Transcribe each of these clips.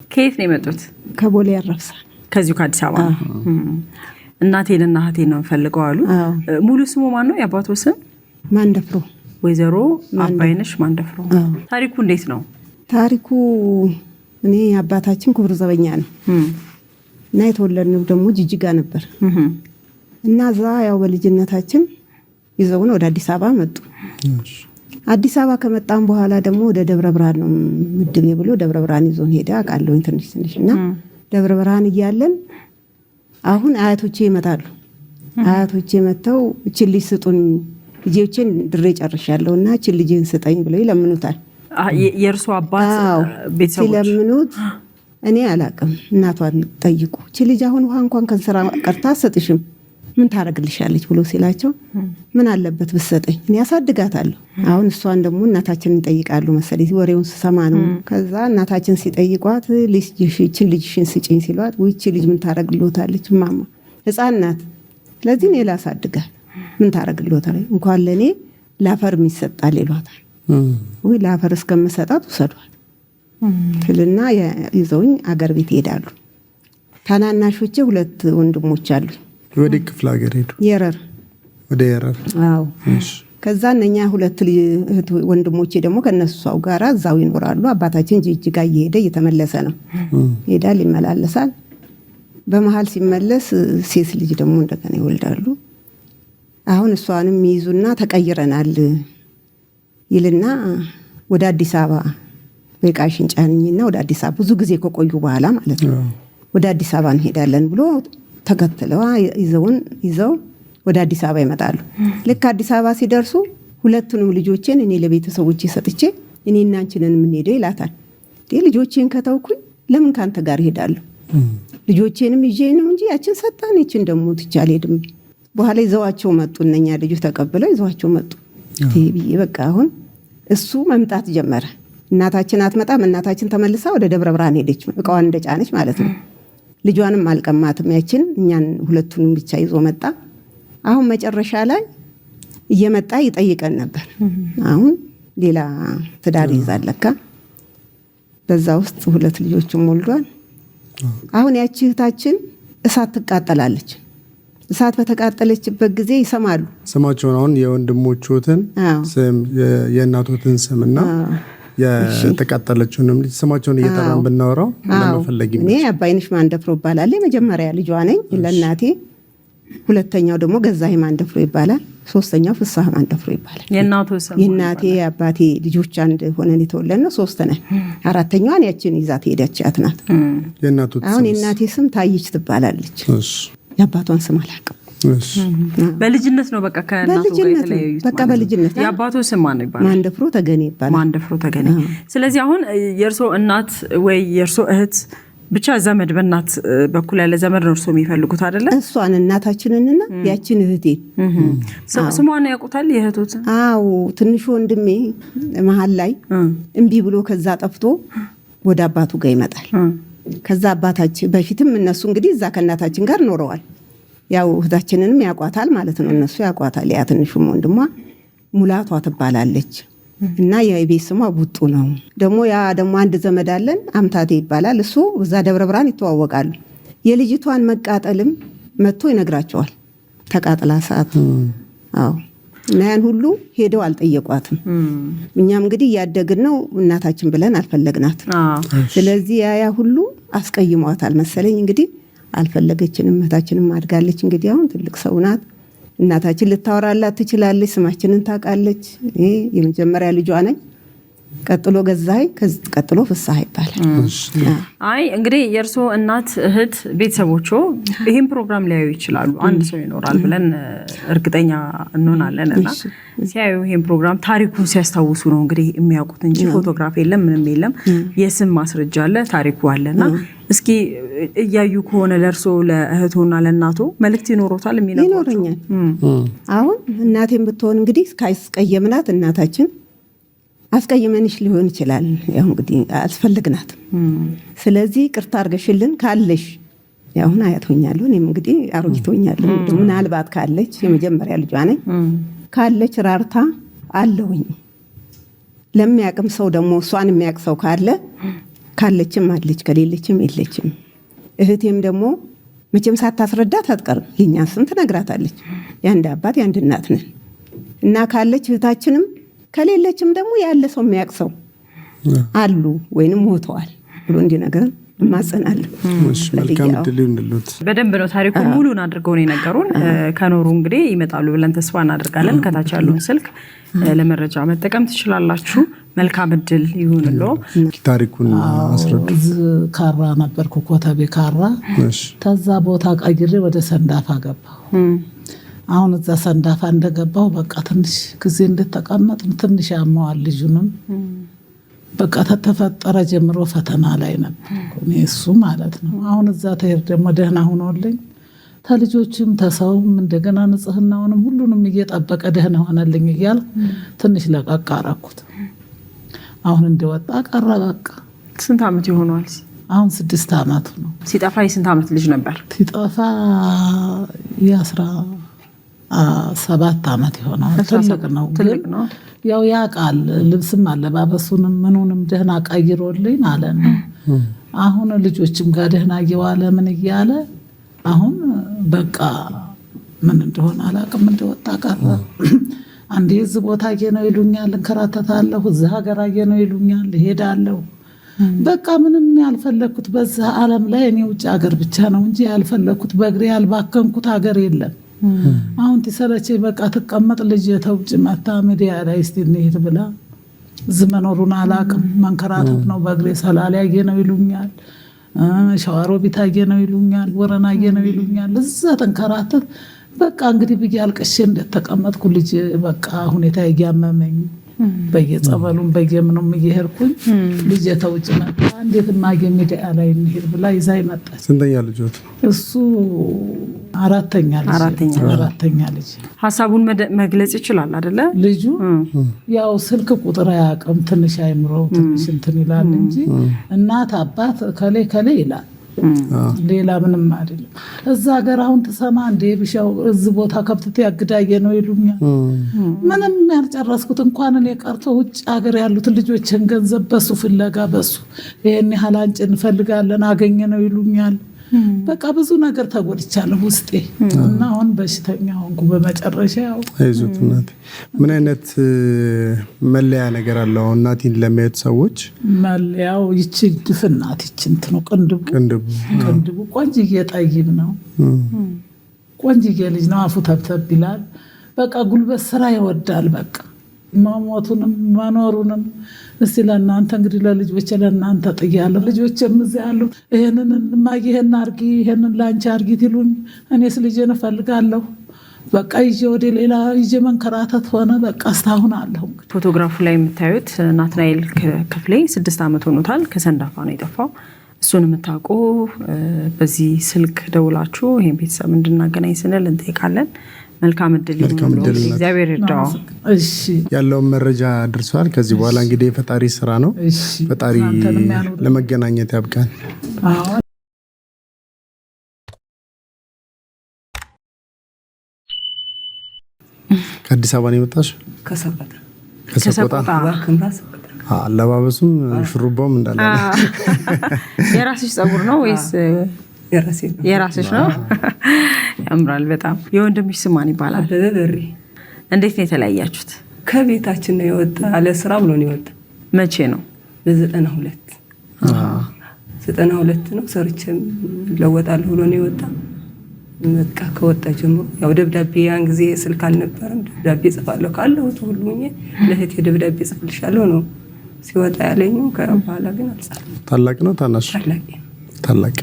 ከየት ነው የመጡት? ከቦሌ አራብሳ። ከዚሁ ከአዲስ አበባ። እናቴንና እህቴን ነው ፈልገው አሉ። ሙሉ ስሙ ማን ነው? የአባቶ ስም? ማንደፍሮ። ወይዘሮ አባይነሽ ማንደፍሮ። ታሪኩ እንዴት ነው? ታሪኩ እኔ አባታችን ክቡር ዘበኛ ነው እና የተወለድነው ደግሞ ጅጅጋ ነበር እና እዛ ያው በልጅነታችን ይዘውን ወደ አዲስ አበባ መጡ። አዲስ አበባ ከመጣን በኋላ ደግሞ ወደ ደብረ ብርሃን ነው ምድቤ ብሎ ደብረ ብርሃን ይዞን ሄደ። አቃለሁኝ ትንሽ እና ደብረ ብርሃን እያለን አሁን አያቶቼ ይመጣሉ። አያቶቼ መተው እቺን ልጅ ስጡኝ፣ ልጄን ድሬ ጨርሻለሁና እቺን ልጄን ስጠኝ ብለው ይለምኑታል። የእርሱ አባት ቤተሰቦች ሲለምኑት እኔ አላቅም፣ እናቷን ጠይቁ፣ እቺ ልጅ አሁን ውሃ እንኳን ከንሰራ ቀርታ አትሰጥሽም፣ ምን ታረግልሻለች ብሎ ሲላቸው ምን አለበት ብትሰጠኝ እኔ ያሳድጋታለሁ። አሁን እሷን ደግሞ እናታችንን ጠይቃሉ መሰለኝ፣ ወሬውን ስሰማ ነው። ከዛ እናታችን ሲጠይቋት ልጅሽን ስጪኝ ሲሏት እቺ ልጅ ምን ታረግልዎታለች ማማ፣ ሕፃን ናት፣ ስለዚህ እኔ ላሳድጋት፣ ምን ታረግልዎታለች፣ እንኳን ለኔ ላፈር ይሰጣል ይሏታል። ወይ ላፈር እስከምሰጣት ውሰዷት ትልና ይዘውኝ አገር ቤት ይሄዳሉ። ታናናሾቼ ሁለት ወንድሞች አሉ። ወደ ክፍለ ሀገር ሄዱ? የረር ወደ የረር። አዎ። ከዛ እነኛ ሁለት ወንድሞቼ ደግሞ ከነሱው ጋራ እዛው ይኖራሉ። አባታችን ጅጅጋ እየሄደ እየተመለሰ ነው። ይሄዳል ይመላለሳል። በመሃል ሲመለስ ሴት ልጅ ደግሞ እንደገና ይወልዳሉ። አሁን እሷንም ይይዙና ተቀይረናል ይልና ወደ አዲስ አበባ በቃሽን ጫንኝና ወደ አዲስ አበባ ብዙ ጊዜ ከቆዩ በኋላ ማለት ነው ወደ አዲስ አበባ እንሄዳለን ብሎ ተከትለው ይዘው ወደ አዲስ አበባ ይመጣሉ። ልክ አዲስ አበባ ሲደርሱ ሁለቱንም ልጆቼን እኔ ለቤተሰቦቼ ሰጥቼ እኔና አንቺንን የምንሄደው ይላታል። ልጆቼን ከተውኩኝ ለምን ካንተ ጋር እሄዳለሁ? ልጆቼንም ይዤ ነው እንጂ ያችን ሰጣን ይችን ደግሞ ትቼ አልሄድም። በኋላ ይዘዋቸው መጡ። እነኛ ልጆች ተቀብለው ይዘዋቸው መጡ። ብዬ በቃ አሁን እሱ መምጣት ጀመረ። እናታችን አትመጣም። እናታችን ተመልሳ ወደ ደብረ ብርሃን ሄደች፣ እቃዋን እንደጫነች ማለት ነው። ልጇንም አልቀማትም። ያችን እኛን ሁለቱንም ብቻ ይዞ መጣ። አሁን መጨረሻ ላይ እየመጣ ይጠይቀን ነበር። አሁን ሌላ ትዳር ይዛል ለካ። በዛ ውስጥ ሁለት ልጆችም ወልዷል። አሁን ያቺ እህታችን እሳት ትቃጠላለች። እሳት በተቃጠለችበት ጊዜ ይሰማሉ ስማቸውን። አሁን የወንድሞቹትን ስም የእናቶትን ስምና የተቃጠለችውንም ልጅ ስማቸውን እየጠራን ብናወራው ለመፈለግ ይመጣል። እኔ አባይነሽ ማንደፍሮ ይባላል። የመጀመሪያ ልጇ ነኝ ለእናቴ። ሁለተኛው ደግሞ ገዛይ ማንደፍሮ ይባላል። ሶስተኛው ፍሳህ ማንደፍሮ ይባላል። የእናቱ ስም የእናቴ አባቴ ልጆች አንድ ሆነን የተወለድነው ሶስት ነን። አራተኛዋን ያችን ይዛት ሄደቻት ናት። አሁን የእናቴ ስም ታይች ትባላለች። የአባቷን ስም አላውቅም። በልጅነት ነው በቃ ከእናቱ ጋር የተለያዩት። በቃ በልጅነት። የአባቱ ስም ማን ይባላል? ማንደፍሮ ተገኔ ይባላል። ማንደፍሮ ተገኔ። ስለዚህ አሁን የእርሶ እናት ወይ የእርሶ እህት ብቻ ዘመድ በእናት በኩል ያለ ዘመድ ነው እርሶ የሚፈልጉት አይደለ? እሷን እናታችንንና ያችን እህቴን ስሟን ያውቁታል የእህቶትን? አዎ። ትንሹ ወንድሜ መሀል ላይ እምቢ ብሎ ከዛ ጠፍቶ ወደ አባቱ ጋር ይመጣል። ከዛ አባታችን በፊትም እነሱ እንግዲህ እዛ ከእናታችን ጋር ኖረዋል። ያው እህታችንንም ያቋታል ማለት ነው። እነሱ ያቋታል። ያ ትንሹም ወንድሟ ሙላቷ ትባላለች እና የቤት ስሟ ቡጡ ነው። ደግሞ ያ ደግሞ አንድ ዘመድ አለን አምታቴ ይባላል። እሱ እዛ ደብረ ብርሃን ይተዋወቃሉ። የልጅቷን መቃጠልም መጥቶ ይነግራቸዋል። ተቃጥላ ሰዓት አዎ። እና ያን ሁሉ ሄደው አልጠየቋትም። እኛም እንግዲህ እያደግን ነው እናታችን ብለን አልፈለግናት። ስለዚህ ያ ሁሉ አስቀይሟታል መሰለኝ። እንግዲህ አልፈለገችንም። እህታችንም አድጋለች። እንግዲህ አሁን ትልቅ ሰው ናት። እናታችን ልታወራላት ትችላለች። ስማችንን ታውቃለች። የመጀመሪያ ልጇ ነኝ። ቀጥሎ ገዛይ፣ ቀጥሎ ፍሳህ ይባላል። አይ እንግዲህ የእርሶ እናት እህት ቤተሰቦቹ ይህን ፕሮግራም ሊያዩ ይችላሉ። አንድ ሰው ይኖራል ብለን እርግጠኛ እንሆናለን እና ሲያዩ ይህን ፕሮግራም ታሪኩን ሲያስታውሱ ነው እንግዲህ የሚያውቁት እንጂ ፎቶግራፍ የለም፣ ምንም የለም። የስም ማስረጃ አለ፣ ታሪኩ አለና እስኪ እያዩ ከሆነ ለእርሶ ለእህቶና ለእናቶ መልእክት ይኖሮታል? ይኖረኛል። አሁን እናቴን ብትሆን እንግዲህ ካስቀየምናት እናታችን አስቀየመንሽ ሊሆን ይችላል። ያው እንግዲህ አስፈልግናት። ስለዚህ ቅርታ አርገሽልን ካለሽ ያሁን አያቶኛለሁ። እኔም እንግዲህ አሮጊቶኛለሁ። ምናልባት ካለች የመጀመሪያ ልጇ ነኝ ካለች ራርታ አለውኝ ለሚያቅም ሰው ደግሞ እሷን የሚያቅ ሰው ካለ ካለችም አለች ከሌለችም የለችም። እህቴም ደግሞ መቼም ሳታስረዳት አትቀርም። የእኛን ስም ትነግራታለች። የአንድ አባት የአንድ እናት ነን እና ካለች እህታችንም ከሌለችም ደግሞ ያለ ሰው የሚያውቅ ሰው አሉ ወይንም ሞተዋል ብሎ እንዲነግረን እማጸናለሁ። መልካም ድል ይሁንልዎት። በደንብ ነው ታሪኩን ሙሉን አድርገው ነው የነገሩን። ከኖሩ እንግዲህ ይመጣሉ ብለን ተስፋ እናደርጋለን። ከታች ያለውን ስልክ ለመረጃ መጠቀም ትችላላችሁ። መልካም እድል ይሁንልዎ። ታሪኩን አስረዱ። ካራ ነበርኩ፣ ኮተቤ ካራ። ከዛ ቦታ ቀይሬ ወደ ሰንዳፋ ገባሁ። አሁን እዛ ሰንዳፋ እንደገባሁ በቃ ትንሽ ጊዜ እንደተቀመጥ ትንሽ ያመዋል ልጁንም በቃ ተፈጠረ ጀምሮ ፈተና ላይ ነበር እሱ ማለት ነው። አሁን እዛ ተሄድ ደግሞ ደህና ሆኖልኝ ተልጆችም ተሰውም እንደገና ንጽህናውንም ሁሉንም እየጠበቀ ደህና ሆነልኝ እያል ትንሽ ለቀቅ አደረኩት። አሁን እንደወጣ ቀረ በቃ። ስንት ዓመት ይሆነዋል? አሁን 6 ዓመቱ ነው። ሲጠፋ የስንት ዓመት ልጅ ነበር? ሲጠፋ የ17 ዓመት ይሆናል። ትልቅ ነው። ያው ያውቃል። ልብስም አለባበሱንም ምኑንም ደህና ቀይሮልኝ ማለት ነው። አሁን ልጆችም ጋር ደህና እየዋለ ምን እያለ አሁን በቃ ምን እንደሆነ አላውቅም እንደወጣ ቀረ። አንዴ እዚህ ቦታ ነው ይሉኛል፣ እንከራተታለሁ። እዚህ ሀገር ነው ይሉኛል፣ እሄዳለሁ። በቃ ምንም ያልፈለኩት በዛ ዓለም ላይ እኔ ውጭ ሀገር ብቻ ነው እንጂ ያልፈለኩት በእግሬ ያልባከንኩት ሀገር የለም። አሁን ትሰለቼ በቃ ትቀመጥ ልጅ የተውጭ መታ ሚዲያ ላይ እስቲ እንሂድ ብላ እዚህ መኖሩን አላውቅም። መንከራተት ነው በእግሬ። ሰላሌ ነው ይሉኛል፣ ሸዋሮ ቢታ ነው ይሉኛል፣ ወረና ነው ይሉኛል። እዛ ተንከራተት በቃ እንግዲህ ብዬ አልቅሼ እንደተቀመጥኩ ልጅ በቃ ሁኔታ እያመመኝ በየጸበሉም በየምኑም እየሄድኩኝ ልጅ የተውጭ መጣ። እንዴት ማየ ሚዲያ ላይ እንሂድ ብላ ይዛይ መጣች። ስንተኛ ልጆት? እሱ አራተኛ ልጅ። ሀሳቡን መግለጽ ይችላል አይደለ? ልጁ ያው ስልክ ቁጥር አያውቅም። ትንሽ አይምሮ ትንሽ እንትን ይላል እንጂ እናት አባት ከሌ ይላል። ሌላ ምንም አይደለም። እዛ ሀገር አሁን ትሰማ እንደ ብሻው እዚህ ቦታ ከብትት ያግዳየ ነው ይሉኛል። ምንም ያልጨረስኩት እንኳን እኔ ቀርቶ ውጭ ሀገር ያሉትን ልጆችን ገንዘብ በሱ ፍለጋ በሱ ይሄን ያህል አንጭ እንፈልጋለን አገኘ ነው ይሉኛል። በቃ ብዙ ነገር ተጎድቻለሁ ውስጤ እና አሁን በሽተኛ ሆንኩ በመጨረሻ። ያው አይዞት እናቴ። ምን አይነት መለያ ነገር አለው እናቴን ለሚያዩት ሰዎች? መለያው ይቺ ድፍናት ይቺ እንትን ነው ቅንድቡ ቆንጅዬ ጠይም ነው። ቆንጅዬ ልጅ ነው። አፉ ተብተብ ይላል። በቃ ጉልበት ስራ ይወዳል። በቃ መሞቱንም መኖሩንም እስቲ ለእናንተ እንግዲህ ለልጆቼ ለእናንተ ጥያለሁ። ልጆቼም እዚያ ያሉ ይሄንን እማዬ ይሄን አርጊ ይሄንን ላንቺ አርጊ ትሉኝ፣ እኔስ ልጄን እፈልጋለሁ። በቃ ይዤ ወደ ሌላ ይዤ መንከራተት ሆነ። በቃ እስካሁን አለሁ። ፎቶግራፉ ላይ የምታዩት ናትናኤል ክፍሌ 6 ዓመት ሆኖታል። ከሰንዳፋ ነው የጠፋው። እሱን የምታውቁ በዚህ ስልክ ደውላችሁ ይሄን ቤተሰብ እንድናገናኝ ስንል እንጠይቃለን። መልካም እድል እግዚአብሔር ይርዳው። ያለውን መረጃ አድርሷል። ከዚህ በኋላ እንግዲህ የፈጣሪ ስራ ነው። ፈጣሪ ለመገናኘት ያብቃን። ከአዲስ አበባ ነው የመጣሽ? ከሰቆጣ። አለባበሱም ሹሩባውም እንዳለ የራስሽ ጸጉር ነው ወይስ የራስሽ ነው? ያምራል በጣም። የወንድምሽ ስም ማን ይባላል? በበሪ። እንዴት ነው የተለያያችሁት? ከቤታችን ነው የወጣ ለስራ ብሎ ነው የወጣ። መቼ ነው? በ92 ነው ሰርቼም ለወጣለሁ ብሎ ነው የወጣ። በቃ ከወጣ ጀምሮ ያው ደብዳቤ ያን ጊዜ ስልክ አልነበረም። ደብዳቤ ጽፋለሁ ካለሁት ሁሉ ለእህቴ ደብዳቤ ጽፍልሻለሁ ነው ሲወጣ ያለኝ። ከበኋላ ግን አልጻፈም። ታላቅ ነው ታናሽ? ታላቅ።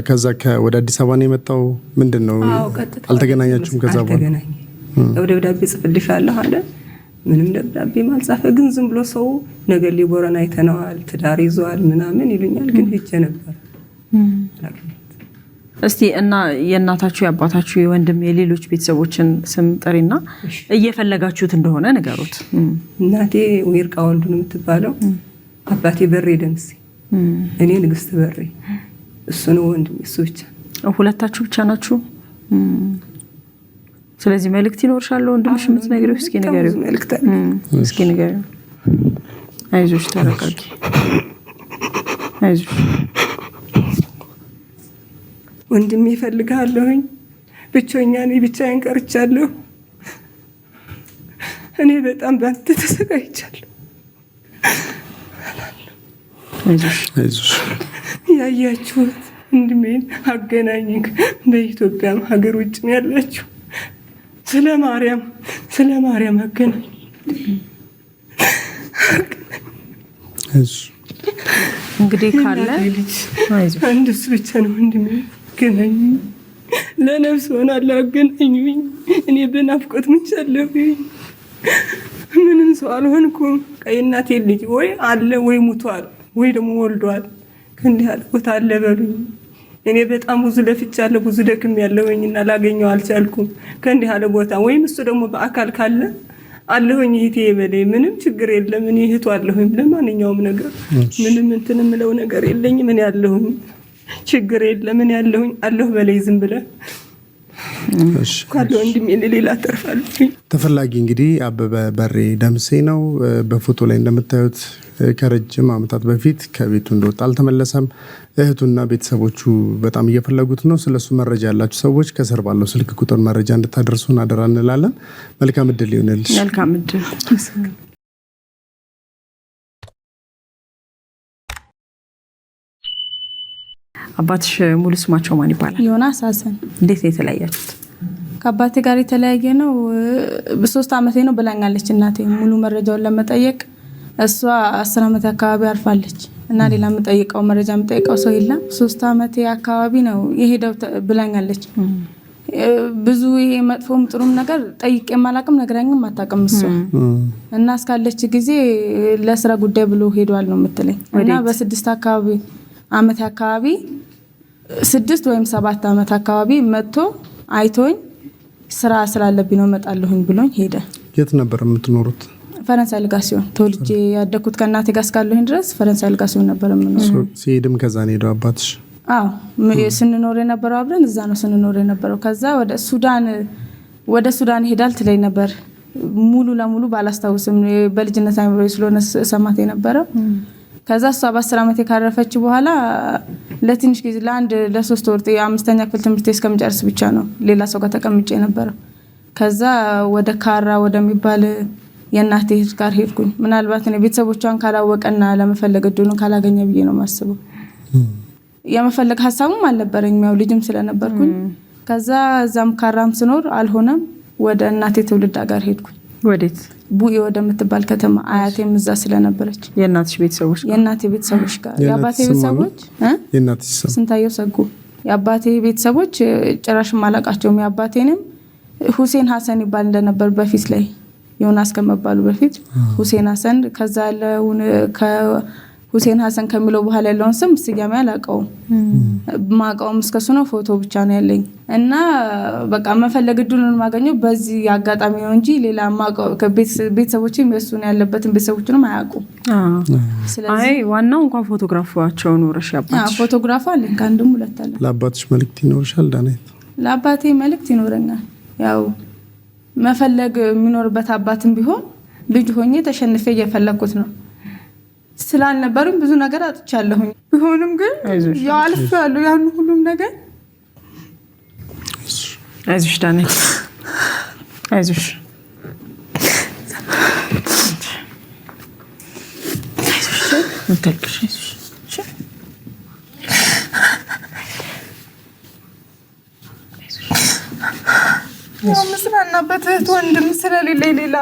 ከዛ ወደ አዲስ አበባ ነው የመጣው። ምንድን ነው አልተገናኛችሁም? ከዛ በኋላ ያው ደብዳቤ ጽፍልሻለሁ አለ። ምንም ደብዳቤ ማልጻፈ። ግን ዝም ብሎ ሰው ነገር ሊቦረን አይተነዋል ትዳር ይዟል ምናምን ይሉኛል። ግን ሄጄ ነበር። እስቲ እና የእናታችሁ የአባታችሁ የወንድም የሌሎች ቤተሰቦችን ስም ጥሪና እየፈለጋችሁት እንደሆነ ንገሩት። እናቴ ወይርቃ ወልዱ ነው የምትባለው። አባቴ በሬ ደምሴ፣ እኔ ንግስት በሬ። እሱ ነው ወንድም። እሱ ብቻ። ሁለታችሁ ብቻ ናችሁ? ስለዚህ መልእክት ይኖርሻል ወንድምሽ የምትነግሪው? እስኪ ንገሪው። መልእክት እስኪ ንገሪው። አይዞሽ ተረጋጊ። አይዞሽ ወንድሜ እፈልግሃለሁኝ። ብቻኛ ነኝ፣ ብቻዬን ቀርቻለሁ። እኔ በጣም ባንተ ተሰቃይቻለሁ። አይዞሽ ያያችሁት ወንድሜን አገናኝኝ። በኢትዮጵያም ሀገር ውጭም ያላችሁ ስለ ማርያም አገናኝ። እንግዲህ ካለ አንድ እሱ ብቻ ነው ወንድሜ። አገናኝ፣ ለነፍስ ሆናለሁ። አገናኙኝ። እኔ በናፍቆት ምንቻለሁኝ። ምንም ሰው አልሆንኩም። ቀይ እናቴ ልጅ ወይ አለ ወይ ሙቷል ወይ ደግሞ ወልዷል። ከእንዲህ ያለ ቦታ አለ በሉኝ። እኔ በጣም ብዙ ለፍቻለሁ፣ ብዙ ደክም ያለሁኝና ላገኘው አልቻልኩም። ከእንዲህ ያለ ቦታ ወይም እሱ ደግሞ በአካል ካለ አለሁኝ እህቴ በለኝ። ምንም ችግር የለም። እኔ እህቱ አለሁኝ ለማንኛውም ነገር። ምንም እንትን የምለው ነገር የለኝም። ምን ያለሁኝ ችግር የለም። ምን ያለሁኝ አለሁ በለኝ። ዝም ብለህ ካለ ወንድሜ ሌላ ተርፋለሁ። ተፈላጊ እንግዲህ አበበ በሬ ደምሴ ነው። በፎቶ ላይ እንደምታዩት ከረጅም ዓመታት በፊት ከቤቱ እንደወጣ አልተመለሰም። እህቱና ቤተሰቦቹ በጣም እየፈለጉት ነው። ስለሱ መረጃ ያላችሁ ሰዎች ከስር ባለው ስልክ ቁጥር መረጃ እንድታደርሱን አደራ እንላለን። መልካም እድል ይሁንልሽ። መልካም እድል። አባትሽ ሙሉ ስማቸው ማን ይባላል? ዮናስ ሀሰን። እንዴት ነው የተለያያችሁት? ከአባቴ ጋር የተለያየ ነው በ3 ዓመቴ ነው ብላኛለች እናቴ። ሙሉ መረጃውን ለመጠየቅ እሷ 10 ዓመት አካባቢ አርፋለች እና ሌላ የምጠይቀው መረጃ የምጠይቀው ሰው የለም። 3 ዓመቴ አካባቢ ነው የሄደው ብላኛለች። ብዙ ይሄ መጥፎም ጥሩም ነገር ጠይቄ ማላቅም ነግራኝም አታውቅም እሷ እና እስካለች ጊዜ ለስራ ጉዳይ ብሎ ሄዷል ነው የምትለኝ። እና በ6 ዓመት አካባቢ 6 ወይም 7 ዓመት አካባቢ መጥቶ አይቶኝ ስራ ስላለብኝ ነው እመጣለሁኝ ብሎኝ ሄደ። የት ነበር የምትኖሩት? ፈረንሳይ ልጋሲዮን ተወልጄ ያደኩት ከእናቴ ጋር እስካለሁኝ ድረስ ፈረንሳይ ልጋሲዮን ነበር የምኖረው። ሲሄድም ከዛ ነው ሄደው አባትሽ? አዎ ስንኖር የነበረው አብረን እዛ ነው ስንኖር የነበረው። ከዛ ወደ ሱዳን ሄዳል ትለኝ ነበር። ሙሉ ለሙሉ ባላስታውስም በልጅነት አይምሮ ስለሆነ ሰማት የነበረው። ከዛ እሷ በ10 ዓመት ካረፈች በኋላ ለትንሽ ጊዜ ለ3 ወር 5ኛ ክፍል ትምህርት እስከምጨርስ ብቻ ነው ሌላ ሰው ጋር ተቀምጬ ነበር። ከዛ ወደ ካራ ወደሚባል የእናቴ እህት ጋር ሄድኩኝ። ምናልባት እኔ ቤተሰቦቿን ካላወቀና ለመፈለግ እድሉን ካላገኘ ብዬ ነው ማስበው። የመፈለግ ሀሳቡም አልነበረኝም ያው ልጅም ስለነበርኩኝ። ከዛ እዛም ካራም ስኖር አልሆነም። ወደ እናቴ ትውልድ ጋር ሄድኩኝ። ወዴት? ቡኢ ወደምትባል ከተማ አያቴም እዛ ስለነበረች የእናትሽ ቤተሰቦች የእናቴ ቤተሰቦች ጋር የአባቴ ቤተሰቦች የእናትሽ ስም ስንታየው ሰጉ። የአባቴ ቤተሰቦች ጭራሽም አላቃቸውም። የአባቴንም ሁሴን ሀሰን ይባል እንደነበር በፊት ላይ ዮናስ ከመባሉ በፊት ሁሴን ሀሰን። ከዛ ያለውን ከሁሴን ሀሰን ከሚለው በኋላ ያለውን ስም ስያሜ አላውቀውም። ማውቀውም እስከሱ ነው። ፎቶ ብቻ ነው ያለኝ እና በቃ መፈለግ እድሉን ማገኘው በዚህ አጋጣሚ ነው እንጂ ሌላ ማውቀው ቤተሰቦቼም የሱን ያለበትን ቤተሰቦችንም አያውቁም። አይ ዋናው እንኳን ፎቶግራፋቸው ኖርሽ ያባትሽ? ፎቶግራፍ አለኝ ከአንድም 2 አለ። ለአባትሽ መልእክት ይኖርሻል ዳናይት? ለአባቴ መልእክት ይኖረኛል። ያው መፈለግ የሚኖርበት አባትም ቢሆን ልጅ ሆኜ ተሸንፌ እየፈለኩት ነው። ስላልነበርም ብዙ ነገር አጥቻለሁኝ። ቢሆንም ግን ያው አልፌያለሁ ያን ሁሉም ነገር። አይዞሽ ዳናይት አይዞሽ። ምጽናናበት እህት ወንድም ስለሌለኝ ሌላ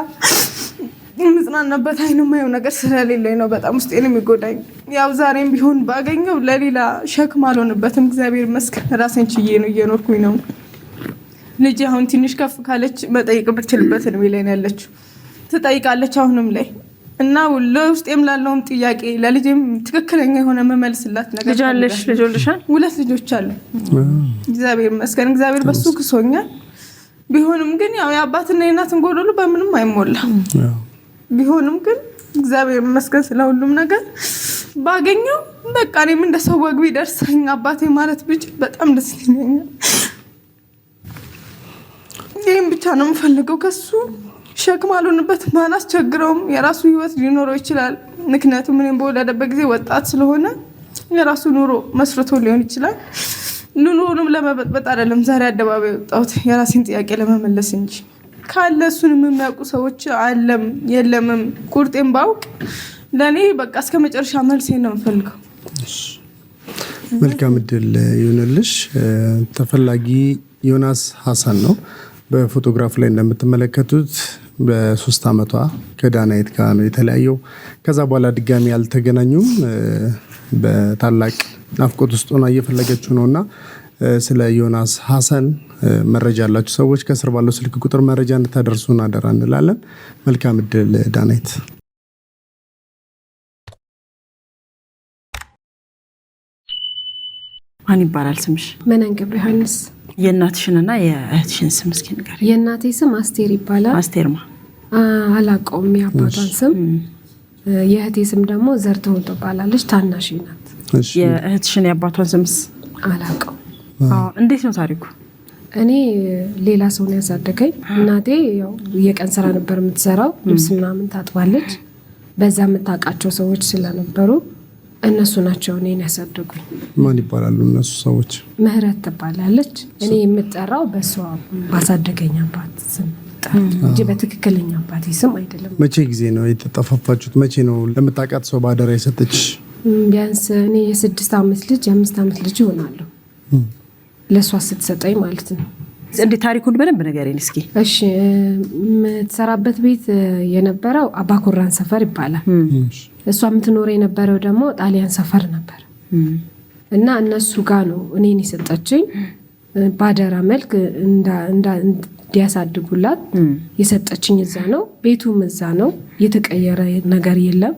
ምጽናናበት አይነማየው ነገር ስለሌለኝ ነው በጣም ውስጤን የሚጎዳኝ። ያው ዛሬም ቢሆን ባገኘው ለሌላ ሸክም አልሆንበትም። እግዚአብሔር ይመስገን ራሴን ችዬ ነው እየኖርኩኝ ነው። ልጅ አሁን ትንሽ ከፍ ካለች መጠየቅ ብትችልበት እድሜ ላይ ነው ያለችው። ትጠይቃለች አሁንም ላይ እና ለውስጤም ላለውም ጥያቄ ለልጅም ትክክለኛ የሆነ መመልስላት ነገር። ልጅ አለሽ? ልጅ ወልደሻል? 2 ልጆች አሉ። እግዚአብሔር ይመስገን። እግዚአብሔር በሱ ክሶኛል። ቢሆንም ግን ያው የአባትና የእናትን ጎደሉ በምንም አይሞላም። ቢሆንም ግን እግዚአብሔር ይመስገን ስለሁሉም ነገር ባገኘው በቃ እኔም እንደሰው ወግ ቢደርሰኝ አባቴ ማለት ብቻ በጣም ደስ ይለኛል። ይሄን ብቻ ነው የምፈልገው ከሱ። ሸክም አልሆንበትም፣ አላስቸግረውም። የራሱ ህይወት ሊኖረው ይችላል። ምክንያቱም እኔም በወለደበት ጊዜ ወጣት ስለሆነ የራሱ ኑሮ መስርቶ ሊሆን ይችላል። ኑሮንም ለመበጥበጥ አይደለም ዛሬ አደባባይ ወጣሁት የራሴን ጥያቄ ለመመለስ እንጂ ካለ እሱንም የሚያውቁ ሰዎች አለም የለምም ቁርጤን ባውቅ ለኔ በቃ እስከ መጨረሻ መልሴን ነው የምፈልገው። መልካም እድል ይሁንልሽ። ተፈላጊ ዮናስ ሀሰን ነው በፎቶግራፍ ላይ እንደምትመለከቱት። በ3 ዓመቷ ከዳናይት ጋር ነው የተለያየው። ከዛ በኋላ ድጋሚ አልተገናኙም። በታላቅ ናፍቆት ውስጥ ሆና እየፈለገችው ነውና ስለ ዮናስ ሀሰን መረጃ ያላችሁ ሰዎች ከስር ባለው ስልክ ቁጥር መረጃ እንድታደርሱን አደራ እንላለን። መልካም እድል ዳናይት። ማን ይባላል ስምሽ? መነን ገብረ ዮሐንስ። የእናትሽንና የእህትሽን ስም እስኪ ንገሪ። የእናቴ ስም አስቴር ይባላል። አስቴርማ አላውቀውም የአባቷን ስም። የእህቴ ስም ደግሞ ዘርተውን ትባላለች፣ ታናሽ ናት። የእህትሽን የአባቷን ስምስ? አላውቀውም። እንዴት ነው ታሪኩ? እኔ ሌላ ሰው ነው ያሳደገኝ። እናቴ ያው የቀን ስራ ነበር የምትሰራው፣ ልብስ ምናምን ታጥባለች። በዛ የምታውቃቸው ሰዎች ስለነበሩ እነሱ ናቸው እኔን ያሳደጉኝ። ማን ይባላሉ እነሱ ሰዎች? ምህረት ትባላለች። እኔ የምጠራው በሷ ባሳደገኝ አባት ስም እንጂ በትክክለኛ አባቴ ስም አይደለም። መቼ ጊዜ ነው የተጠፋፋችሁት? መቼ ነው ለምታውቃት ሰው ባደራ የሰጠች? ቢያንስ እኔ የ6 ዓመት ልጅ የ5 ዓመት ልጅ ይሆናለሁ ለሷ ስትሰጠኝ ማለት ነው። እንዴ ታሪኩን በደንብ ንገሪኝ እስኪ። እሺ የምትሰራበት ቤት የነበረው አባኮራን ሰፈር ይባላል። እሷ የምትኖር የነበረው ደግሞ ጣሊያን ሰፈር ነበር እና እነሱ ጋር ነው እኔን የሰጠችኝ። ባደራ መልክ እንዲያሳድጉላት የሰጠችኝ እዛ ነው። ቤቱም እዛ ነው። የተቀየረ ነገር የለም።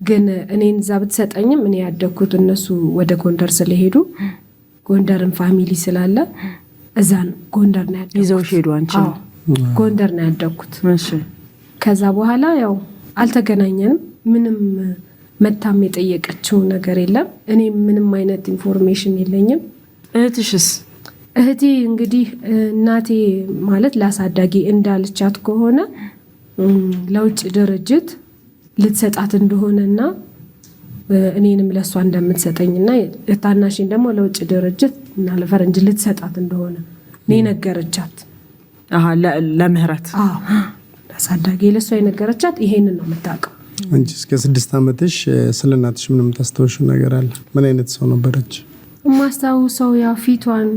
ግን እኔን እዛ ብትሰጠኝም እኔ ያደግኩት እነሱ ወደ ጎንደር ስለሄዱ ጎንደርን ፋሚሊ ስላለ እዛ ነው ጎንደር ነው ያደግኩት። ይዘውሽ ሄዱ አንቺ? ጎንደር ነው ያደግኩት። እሺ። ከዛ በኋላ ያው አልተገናኘንም። ምንም መታም የጠየቀችው ነገር የለም። እኔ ምንም አይነት ኢንፎርሜሽን የለኝም። እህትሽስ? እህቴ እንግዲህ እናቴ ማለት ላሳዳጊ እንዳልቻት ከሆነ ለውጭ ድርጅት ልትሰጣት እንደሆነና እኔንም ለሷ እንደምትሰጠኝና ታናሽን ደግሞ ለውጭ ድርጅት እና ለፈረንጅ ልትሰጣት እንደሆነ እኔ ነገረቻት። ለምህረት? አዎ ላሳዳጊ ለሷ የነገረቻት ይሄንን ነው የምታውቀው። አንቺ እስከ 6 ዓመትሽ ስለ እናትሽ ምንም ታስታውሽው ነገር አለ? ምን አይነት ሰው ነበረች? ማስታውሰው ያው ፊቷን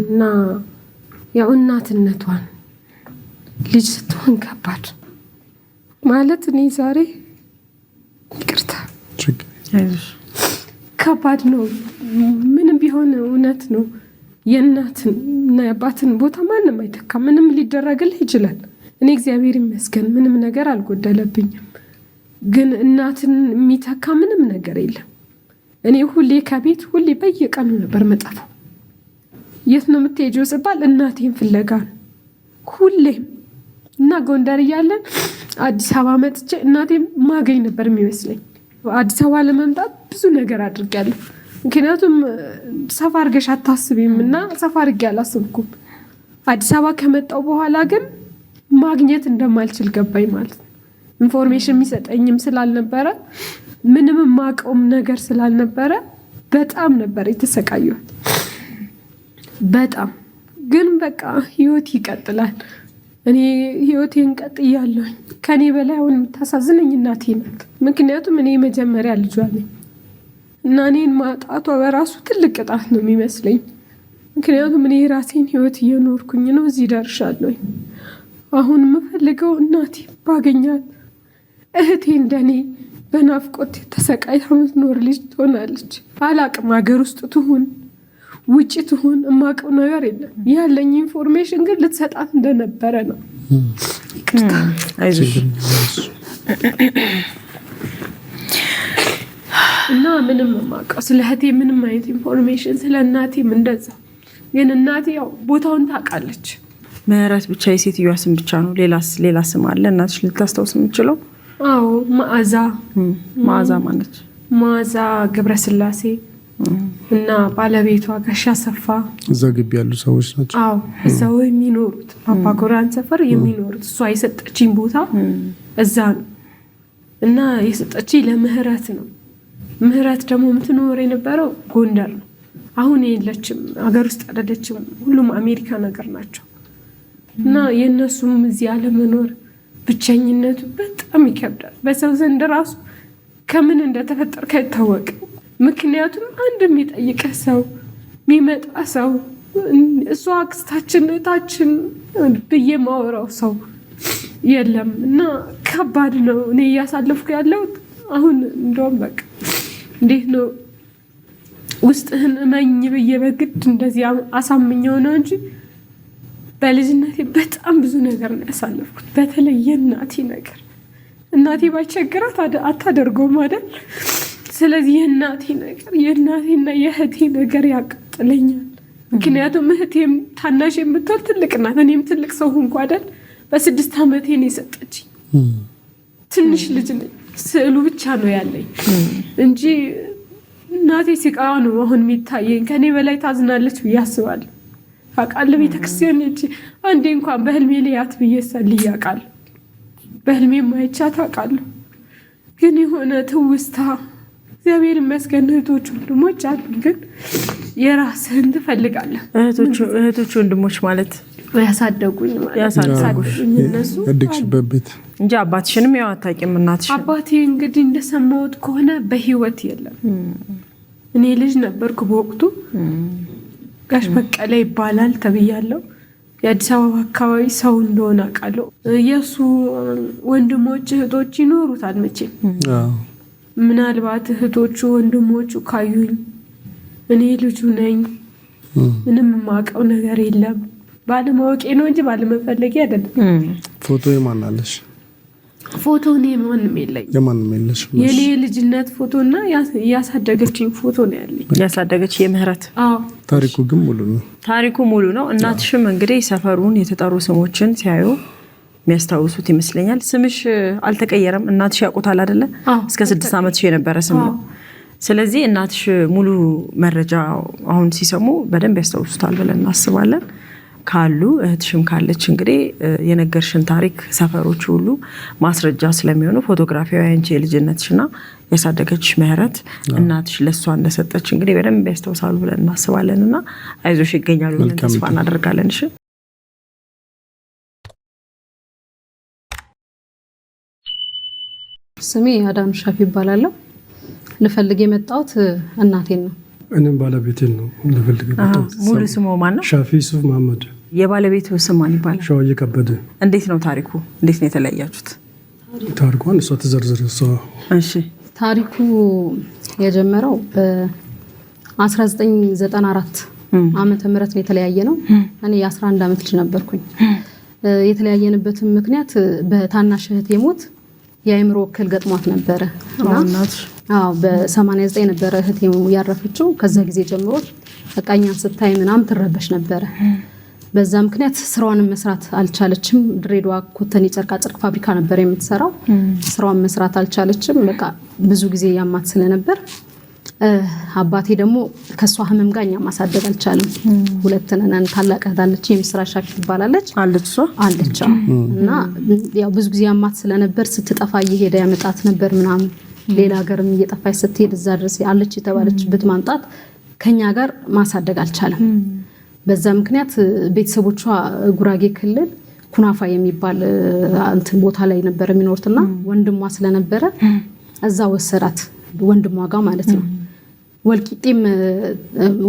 እና ያው እናትነቷን። ልጅ ስትሆን ከባድ ማለት እኔ ዛሬ ይቅርታ ከባድ ነው። ምንም ቢሆን እውነት ነው። የእናትን እና የአባትን ቦታ ማንም አይተካም። ምንም ሊደረግልህ ይችላል። እኔ እግዚአብሔር ይመስገን ምንም ነገር አልጎደለብኝም። ግን እናትን የሚተካ ምንም ነገር የለም። እኔ ሁሌ ከቤት ሁሌ በየቀኑ ነበር መጣፈው። የት ነው የምትሄጂው ስባል እናቴን ፍለጋ ሁሌም እና ጎንደር እያለን አዲስ አበባ መጥቼ እናቴን ማገኝ ነበር የሚመስለኝ። አዲስ አበባ ለመምጣት ብዙ ነገር አድርጋለሁ። ምክንያቱም ሰፋ አድርገሽ አታስቢም እና ሰፋ አድርጌ አላስብኩም። አዲስ አበባ ከመጣው በኋላ ግን ማግኘት እንደማልችል ገባኝ ማለት ነው። ኢንፎርሜሽን የሚሰጠኝም ስላልነበረ ምንም ማቀውም ነገር ስላልነበረ በጣም ነበር የተሰቃየሁት። በጣም ግን በቃ ህይወት ይቀጥላል። እኔ ህይወቴን ቀጥያለሁኝ። ከኔ በላይ አሁን የምታሳዝነኝ እናቴ ናት። ምክንያቱም እኔ መጀመሪያ ልጇ ነኝ እና እኔን ማጣቷ በራሱ ትልቅ ቅጣት ነው የሚመስለኝ። ምክንያቱም እኔ የራሴን ህይወት እየኖርኩኝ ነው፣ እዚህ ደርሻለሁኝ። አሁን የምፈልገው እናቴ ባገኛት እህቴ እንደኔ በናፍቆት ተሰቃይታ የምትኖር ልጅ ትሆናለች። አላቅም ሀገር ውስጥ ትሁን ውጭ ትሁን የማውቀው ነገር የለም። ያለኝ ኢንፎርሜሽን ግን ልትሰጣት እንደነበረ ነው። ይቅርታ አይዞሽ። እና ምንም የማውቀው ስለ እህቴ ምንም አይነት ኢንፎርሜሽን ስለ እናቴም እንደዛ። ግን እናቴ ያው ቦታውን ታውቃለች። ምህረት ብቻ የሴትዮዋ ስም ብቻ ነው? ሌላ ስም አለ እናትሽ ልታስታውስ የምትችለው? አዎ መዓዛ። መዓዛ ማለት መዓዛ ገብረስላሴ እና ባለቤቷ ጋሻ ሰፋ እዛው ግቢ ያሉ ሰዎች ናቸው። አዎ እዛው የሚኖሩት አባኮራን ሰፈር የሚኖሩት። እሷ የሰጠችኝ ቦታ እዛ ነው እና የሰጠችኝ ለምህረት ነው። ምህረት ደግሞ የምትኖር የነበረው ጎንደር ነው። አሁን የለችም፣ ሀገር ውስጥ አይደለችም። ሁሉም አሜሪካ ነገር ናቸው እና የእነሱም እዚህ አለመኖር ብቸኝነቱ በጣም ይከብዳል። በሰው ዘንድ ራሱ ከምን እንደተፈጠርክ አይታወቅም። ምክንያቱም አንድ የሚጠይቅህ ሰው የሚመጣ ሰው እሷ አክስታችን እህታችን ብዬ ማወራው ሰው የለም እና ከባድ ነው። እኔ እያሳለፍኩ ያለው አሁን እንደውም በቃ እንዴት ነው ውስጥህን እመኝ ብዬ በግድ እንደዚህ አሳምኘው ነው እንጂ በልጅነቴ በጣም ብዙ ነገር ነው ያሳለፍኩት። በተለይ የእናቴ ነገር እናቴ ባይቸግራት አታደርገውም አይደል? ስለዚህ የእናቴ ነገር የእናቴና የእህቴ ነገር ያቃጥለኛል። ምክንያቱም እህቴም ታናሽ የምትል ትልቅ ናት፣ እኔም ትልቅ ሰው ሆንኩ አይደል? በ6 ዓመቴ ነው የሰጠችኝ። ትንሽ ልጅ ነኝ። ስዕሉ ብቻ ነው ያለኝ እንጂ እናቴ ሲቃ ነው አሁን የሚታየኝ። ከኔ በላይ ታዝናለች ብዬ አስባለሁ። አውቃለሁ ቤተክርስቲያን እንጂ አንዴ እንኳን በህልሜ ልያት ብዬ ሰልዬ አውቃለሁ። በህልሜ ማይቻት አውቃለሁ። ግን የሆነ ትውስታ እግዚአብሔር ይመስገን እህቶች ወንድሞች አሉ። ግን የራስህን ትፈልጋለህ። እህቶች ወንድሞች ማለት ያሳደጉኝ እነሱ ያደግሽበት ቤት እንጂ አባትሽንም ያው አታውቂም። እናትሽ አባቴ እንግዲህ እንደሰማሁት ከሆነ በህይወት የለም። እኔ ልጅ ነበርኩ በወቅቱ። ጋሽ በቀለ ይባላል ተብያለሁ። የአዲስ አበባ አካባቢ ሰው እንደሆነ አውቃለሁ። የእሱ ወንድሞች እህቶች ይኖሩታል መቼም። ምናልባት እህቶቹ ወንድሞቹ ካዩኝ እኔ ልጁ ነኝ፣ ምንም የማውቀው ነገር የለም። ባለማወቄ ነው እንጂ ባለመፈለጌ አይደለም። ፎቶ የማን አለሽ? ፎቶ እኔ ማንም የለኝ። የማንም የለሽ? የኔ ልጅነት ፎቶና ያሳደገችኝ ፎቶ ነው ያለኝ። ያሳደገች የምህረት። አዎ። ታሪኩ ግን ሙሉ ነው። ታሪኩ ሙሉ ነው። እናትሽም እንግዲህ ሰፈሩን የተጠሩ ስሞችን ሲያዩ የሚያስታውሱት ይመስለኛል። ስምሽ አልተቀየረም። እናትሽ ያውቁታል አይደለ? እስከ 6 ዓመትሽ የነበረ ስም ነው። ስለዚህ እናትሽ ሙሉ መረጃ አሁን ሲሰሙ በደንብ ያስታውሱታል ብለን እናስባለን። ካሉ እህትሽም ካለች እንግዲህ የነገርሽን ታሪክ ሰፈሮች ሁሉ ማስረጃ ስለሚሆኑ ፎቶግራፊያዊ አንቺ የልጅነትሽና ያሳደገችሽ ምህረት እናትሽ ለሷ እንደሰጠች እንግዲህ በደንብ ያስታውሳሉ ብለን እናስባለንና አይዞሽ ይገኛሉ ብለን ተስፋ እናደርጋለን። እሺ ስሜ አዳኑ ሻፊ ይባላለሁ። ልፈልግ የመጣሁት እናቴን ነው። እኔም ባለቤቴን ነው ልፈልግ የመጣሁት። ሙሉ ስሙ ማን ነው? ሻፊ ሱፍ መሐመድ። የባለቤቱ ስም ማን ይባላል? ሸዋዬ ከበደ። እንዴት ነው ታሪኩ? እንዴት ነው የተለያያችሁት? ታሪኳን እሷ ተዘርዝር። እሷ እሺ። ታሪኩ የጀመረው በ1994 ዓመተ ምህረት ነው የተለያየ ነው። እኔ የ11 ዓመት ልጅ ነበርኩኝ። የተለያየንበትም ምክንያት በታናሽ እህቴ ሞት የአእምሮ እክል ገጥሟት ነበረ። በ89 ነበረ እህቴ ያረፈችው። ከዛ ጊዜ ጀምሮ በቃኛን ስታይ ምናምን ትረበሽ ነበረ። በዛ ምክንያት ስራዋን መስራት አልቻለችም። ድሬዳዋ ኮተን ጨርቃ ጨርቅ ፋብሪካ ነበር የምትሰራው። ስራዋን መስራት አልቻለችም። በቃ ብዙ ጊዜ ያማት ስለነበር አባቴ ደግሞ ከሷ ህመም ጋር እኛን ማሳደግ አልቻለም። ሁለት ነን። ታላቅ እህት አለች፣ የምስራች ሻፊ ትባላለች። አለች እና ያው ብዙ ጊዜ ያማት ስለነበር ስትጠፋ እየሄደ ያመጣት ነበር ምናምን። ሌላ ሀገርም እየጠፋች ስትሄድ እዛ ድረስ አለች የተባለችበት ማምጣት ከኛ ጋር ማሳደግ አልቻለም። በዛ ምክንያት ቤተሰቦቿ ጉራጌ ክልል ኩናፋ የሚባል እንትን ቦታ ላይ ነበር የሚኖርትና ወንድሟ ስለነበረ እዛ ወሰዳት፣ ወንድሟ ጋር ማለት ነው። ወልቂጤም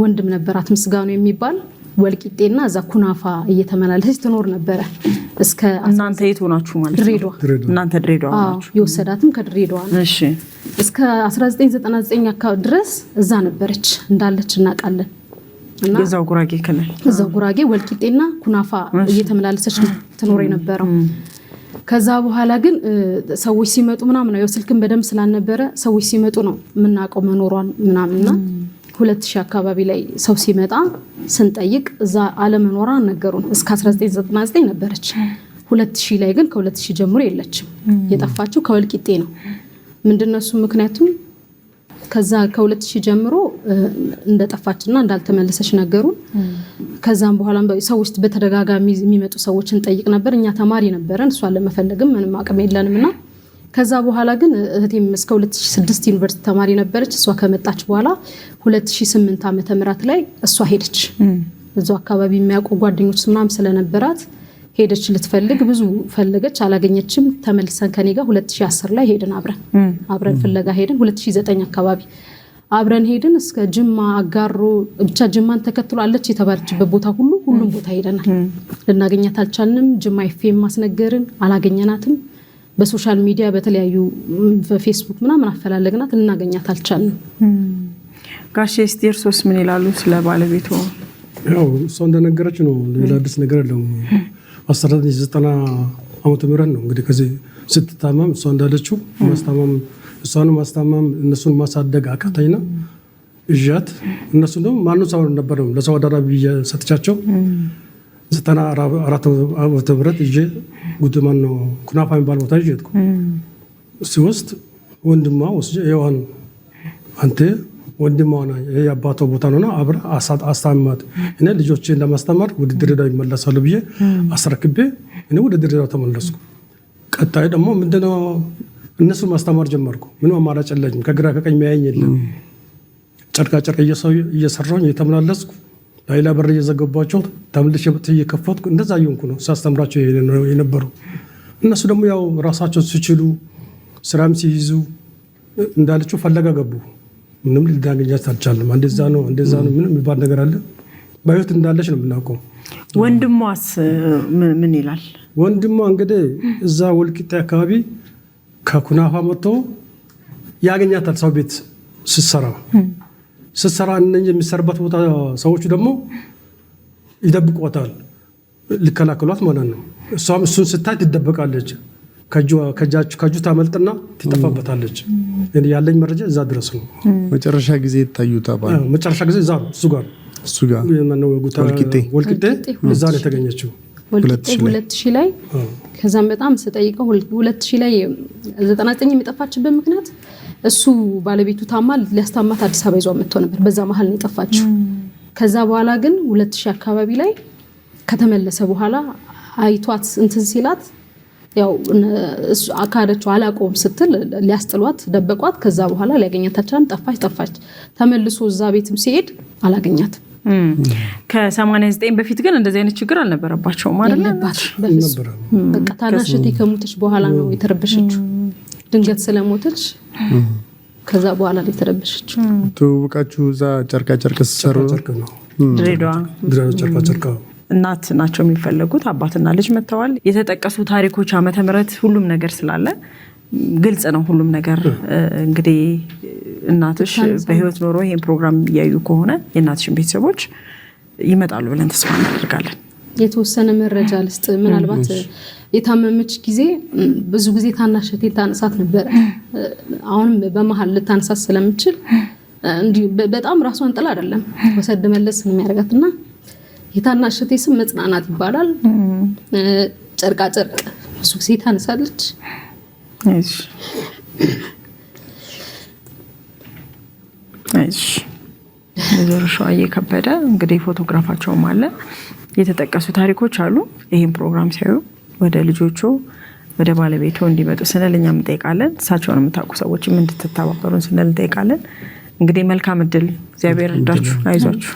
ወንድም ነበራት ምስጋኑ የሚባል ወልቂጤና እዛ ኩናፋ እየተመላለሰች ትኖር ነበረ። እስከ እናንተ የት ሆናችሁ ማለት ነው? ድሬዳዋ። እናንተ ድሬዳዋ ናችሁ? የወሰዳትም ከድሬዳዋ ነው። እሺ። እስከ 1999 አካባቢ ድረስ እዛ ነበረች እንዳለች እናውቃለን። እና የዛው ጉራጌ ክልል እዛው ጉራጌ ወልቂጤና ኩናፋ እየተመላለሰች ትኖር የነበረው። ከዛ በኋላ ግን ሰዎች ሲመጡ ምናምን ነው ስልክን በደንብ ስላልነበረ ሰዎች ሲመጡ ነው የምናውቀው መኖሯን ምናምንና 2000 አካባቢ ላይ ሰው ሲመጣ ስንጠይቅ እዛ አለመኖሯን ነገሩን። እስከ 1999 ነበረች። 2000 ላይ ግን ከ2000 ጀምሮ የለችም። የጠፋችው ከወልቂጤ ነው። ምንድነው እሱ ምክንያቱም ከዛ ከ2000 ጀምሮ እንደጠፋችና እንዳልተመለሰች ነገሩን። ከዛም በኋላ ሰዎች በተደጋጋሚ የሚመጡ ሰዎችን ጠይቅ ነበር። እኛ ተማሪ ነበረን፣ እሷን ለመፈለግም ምንም አቅም የለንምና ከዛ በኋላ ግን እህቴም እስከ 2006 ዩኒቨርሲቲ ተማሪ ነበረች። እሷ ከመጣች በኋላ 2008 ዓመተ ምህረት ላይ እሷ ሄደች። እዛው አካባቢ የሚያውቁ ጓደኞች ምናምን ስለነበራት ሄደች ልትፈልግ፣ ብዙ ፈለገች አላገኘችም። ተመልሰን ከኔ ጋር 2010 ላይ ሄድን አብረን ፍለጋ ሄድን። 2009 አካባቢ አብረን ሄድን እስከ ጅማ አጋሮ፣ ብቻ ጅማን ተከትሏለች የተባለችበት ቦታ ሁሉም ቦታ ሄደናል። ልናገኛት አልቻልንም። ጅማ ኤፍኤም ማስነገርን አላገኘናትም። በሶሻል ሚዲያ በተለያዩ በፌስቡክ ምናምን አፈላለግናት፣ ልናገኛት አልቻልንም። ጋሼ እስቲ እርሶስ ምን ይላሉ ስለ ባለቤቱ? ያው እሷ እንደነገረች ነው፣ ሌላ አዲስ ነገር የለውም። 1990 ዓመተ ምህረት ነው እንግዲህ ከዚህ ስትታመም እሷ እንዳለችው እሷን ማስታመም እነሱን ማሳደግ አቃተኝና እዣት እነሱ ደግሞ ማንም ሰው ነበር ለሳውዲ አረቢያ ሰጥቻቸው 94 ዓመተ ምህረት እጄ ጉድማን ነው ኩናፋ የሚባል ቦታ ይዤ ሄድኩ። ሲወስድ ወንድሟ ወስጄ ይዋን አንተ ወንድሟ ነው የአባቷ ቦታ ነውና አብራ አስታማት። እኔ ልጆቼን ለማስተማር ወደ ድሬዳዋ ይመለሳሉ ብዬ አስረክቤ እኔ ወደ ድሬዳዋ ተመለስኩ። ቀጣይ ደግሞ ምንድነው እነሱ ማስተማር ጀመርኩ። ምንም አማራጭ የለኝም፣ ከግራ ከቀኝ የሚያየኝ የለም። ጨርቃ እየሰራሁኝ እየተመላለስኩ ሌላ በር እየዘገባቸው ተመልሼ እየከፈትኩ እንደዛ እየሆንኩ ነው ሳስተምራቸው የነበሩ። እነሱ ደግሞ ያው ራሳቸው ሲችሉ ስራም ሲይዙ እንዳለችው ፈለጋ ገቡ። ምንም ልናገኛት አልቻልንም። እንደዛ ነው ምንም የሚባል ነገር አለ። በህይወት እንዳለች ነው የምናውቀው። ወንድሟስ ምን ይላል? ወንድሟ እንግዲህ እዛ ወልቂጤ አካባቢ ከኩናፋ መጥቶ ያገኛታል። ሰው ቤት ስትሰራ እነዚህ የሚሰራበት ቦታ ሰዎቹ ደግሞ ይደብቋታል፣ ሊከላከሏት ማለት ነው። እሷም እሱን ስታይ ትደበቃለች። ከእጁ ታመልጥና ትጠፋበታለች። ያለኝ መረጃ እዛ ድረስ ነው። መጨረሻ ጊዜ ይታዩታ መጨረሻ ጊዜ እሱ ጋር ወልቂጤ እዛ ነው የተገኘችው 2000 ላይ። ከዛም በጣም ስጠይቀው 2000 ላይ 99 የሚጠፋችበት ምክንያት እሱ ባለቤቱ ታማ ሊያስታማት አዲስ አበባ ይዟ መጥቶ ነበር። በዛ መሀል ነው የጠፋችው። ከዛ በኋላ ግን 2000 አካባቢ ላይ ከተመለሰ በኋላ አይቷት እንትን ሲላት ያው አካደችው አላቆም ስትል ሊያስጥሏት ደበቋት። ከዛ በኋላ ሊያገኛታቻም ጠፋች። ተመልሶ እዛ ቤትም ሲሄድ አላገኛትም። ከ89 በፊት ግን እንደዚህ አይነት ችግር አልነበረባቸውም ማለት ነበር። በቃ ታናሽ እህቴ ከሞተች በኋላ ነው የተረበሸችው። ድንገት ስለሞተች ከዛ በኋላ ነው የተረበሸችው። ትውውቃችሁ እዛ ጨርቃ ስትሰሩ ድሬዳዋ ጨርቃ እናት ናቸው የሚፈለጉት። አባትና ልጅ መተዋል። የተጠቀሱ ታሪኮች ዓመተ ምህረት ሁሉም ነገር ስላለ ግልጽ ነው ሁሉም ነገር። እንግዲህ እናትሽ በህይወት ኖሮ ይሄን ፕሮግራም እያዩ ከሆነ የእናትሽን ቤተሰቦች ይመጣሉ ብለን ተስፋ እናደርጋለን። የተወሰነ መረጃ ልስጥ። ምናልባት የታመመች ጊዜ ብዙ ጊዜ ታናሽ እህቴ ታነሳት ነበር። አሁንም በመሀል ልታነሳት ስለምችል እንዲሁ በጣም ራሷን ጥላ አይደለም ወሰድ መለስ ነው የሚያደርጋትና የታናሽ እህቴ ስም መጽናናት ይባላል። ጨርቃ ብዙ ጊዜ ታነሳለች። እሺ ዘርሻዬ ከበደ እንግዲህ ፎቶግራፋቸውም አለ፣ የተጠቀሱ ታሪኮች አሉ። ይሄን ፕሮግራም ሲያዩ ወደ ልጆቹ ወደ ባለቤቱ እንዲመጡ ስንል እኛም እንጠይቃለን። እሳቸውን የምታውቁ ሰዎችም እንድትተባበሩን ስንል እንጠይቃለን። እንግዲህ መልካም እድል፣ እግዚአብሔር እርዳችሁ፣ አይዟችሁ።